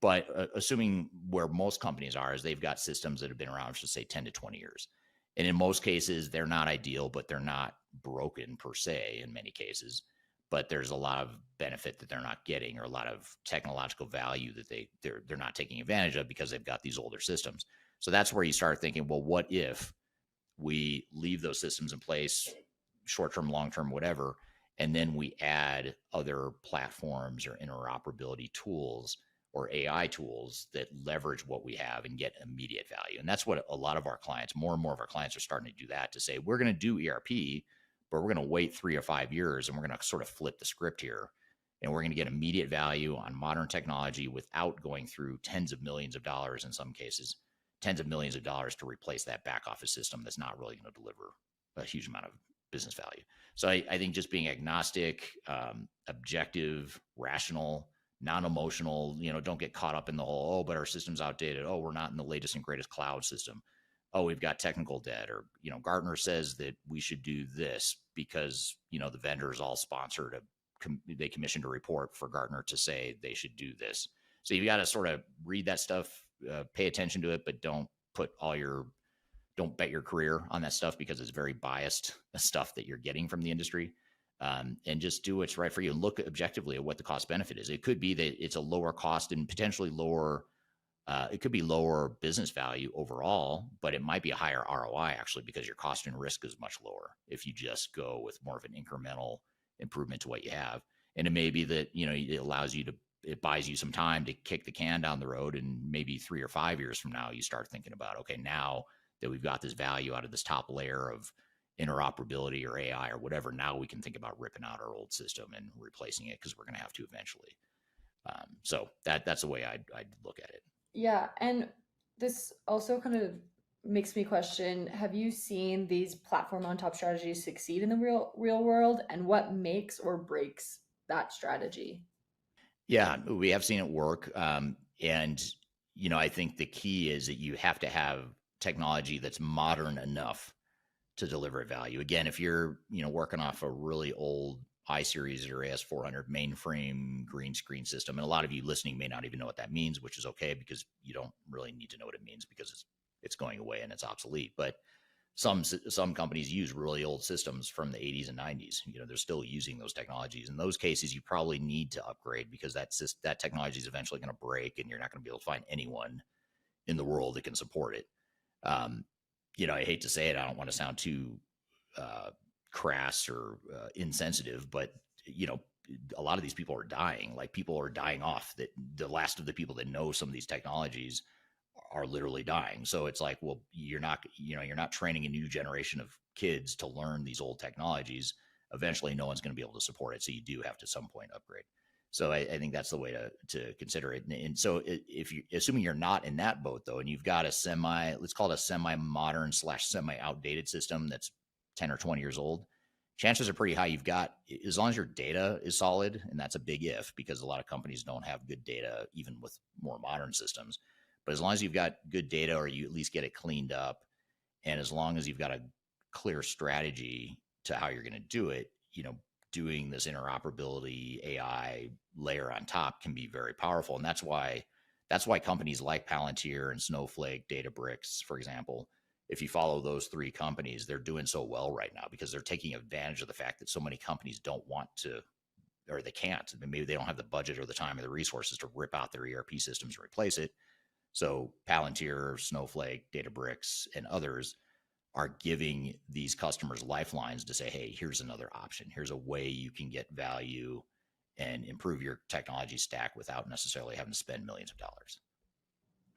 But assuming where most companies are is they've got systems that have been around for say 10 to 20 years. And in most cases, they're not ideal, but they're not broken per se in many cases. But there's a lot of benefit that they're not getting, or a lot of technological value that they're not taking advantage of because they've got these older systems. So that's where you start thinking, well, what if we leave those systems in place, short-term, long-term, whatever, and then we add other platforms or interoperability tools or AI tools that leverage what we have and get immediate value. And that's what a lot of our clients, more and more of our clients are starting to do that, to say, we're going to do ERP, but we're going to wait 3 or 5 years and we're going to sort of flip the script here. And we're going to get immediate value on modern technology without going through tens of millions of dollars, in some cases, tens of millions of dollars to replace that back office system that's not really going to deliver a huge amount of business value. So I think just being agnostic, objective, rational, non-emotional, don't get caught up in the whole, oh, but our system's outdated. Oh, we're not in the latest and greatest cloud system. Oh, we've got technical debt, or, Gartner says that we should do this because, the vendors all sponsored they commissioned a report for Gartner to say they should do this. So you've got to sort of read that stuff, pay attention to it, but don't bet your career on that stuff because it's very biased stuff that you're getting from the industry. And just do what's right for you and look objectively at what the cost benefit is. It could be that it's a lower cost and potentially lower, it could be lower business value overall, but it might be a higher ROI actually, because your cost and risk is much lower if you just go with more of an incremental improvement to what you have. And it may be that, it buys you some time to kick the can down the road. And maybe 3 or 5 years from now, you start thinking about, okay, now that we've got this value out of this top layer of interoperability or AI or whatever, now we can think about ripping out our old system and replacing it because we're going to have to eventually. So that's the way I'd look at it. Yeah. And this also kind of makes me question, have you seen these platform on top strategies succeed in the real world, and what makes or breaks that strategy? Yeah, we have seen it work. And, I think the key is that you have to have technology that's modern enough to deliver value. Again, if you're, working off a really old iSeries or AS400 mainframe green screen system, and a lot of you listening may not even know what that means, which is okay because you don't really need to know what it means because it's going away and it's obsolete. But some companies use really old systems from the 80s and 90s. They're still using those technologies. In those cases, you probably need to upgrade because that technology is eventually going to break, and you're not going to be able to find anyone in the world that can support it. I hate to say it, I don't want to sound too crass or insensitive, but a lot of these people are dying. Like, people are dying off. That the last of the people that know some of these technologies are literally dying. So it's like, well, you're not training a new generation of kids to learn these old technologies. Eventually, no one's going to be able to support it. So you do have to, at some point, upgrade. So I think that's the way to consider it. And so if you, assuming you're not in that boat though, and you've got let's call it a semi-modern / semi-outdated system that's 10 or 20 years old, chances are pretty high you've got, as long as your data is solid, and that's a big if, because a lot of companies don't have good data, even with more modern systems. But as long as you've got good data, or you at least get it cleaned up, and as long as you've got a clear strategy to how you're going to do it, doing this interoperability AI layer on top can be very powerful. And that's why companies like Palantir and Snowflake, Databricks, for example, if you follow those 3 companies, they're doing so well right now because they're taking advantage of the fact that so many companies don't want to, or they can't. Maybe they don't have the budget or the time or the resources to rip out their ERP systems and replace it. So Palantir, Snowflake, Databricks, and others are giving these customers lifelines to say, hey, here's another option. Here's a way you can get value and improve your technology stack without necessarily having to spend millions of dollars.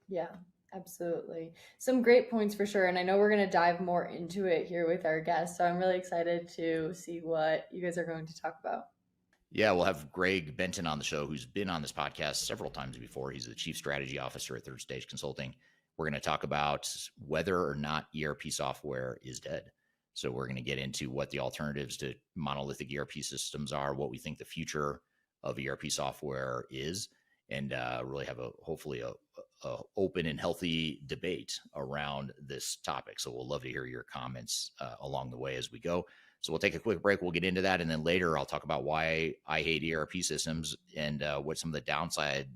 Yeah, absolutely. Some great points for sure. And I know we're going to dive more into it here with our guests. So I'm really excited to see what you guys are going to talk about. Yeah, we'll have Greg Benton on the show, who's been on this podcast several times before. He's the Chief Strategy Officer at Third Stage Consulting. We're going to talk about whether or not ERP software is dead. So we're going to get into what the alternatives to monolithic ERP systems are, what we think the future of ERP software is, and really have hopefully a open and healthy debate around this topic. So we'll love to hear your comments along the way as we go. So we'll take a quick break. We'll get into that. And then later I'll talk about why I hate ERP systems and what some of the downside,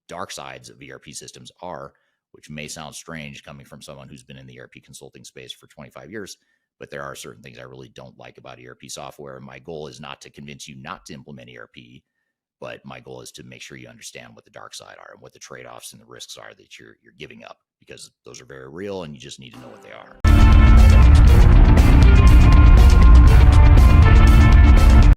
dark sides of ERP systems are, which may sound strange coming from someone who's been in the ERP consulting space for 25 years. But there are certain things I really don't like about ERP software. And my goal is not to convince you not to implement ERP, but my goal is to make sure you understand what the dark side are and what the trade-offs and the risks are that you're giving up, because those are very real and you just need to know what they are.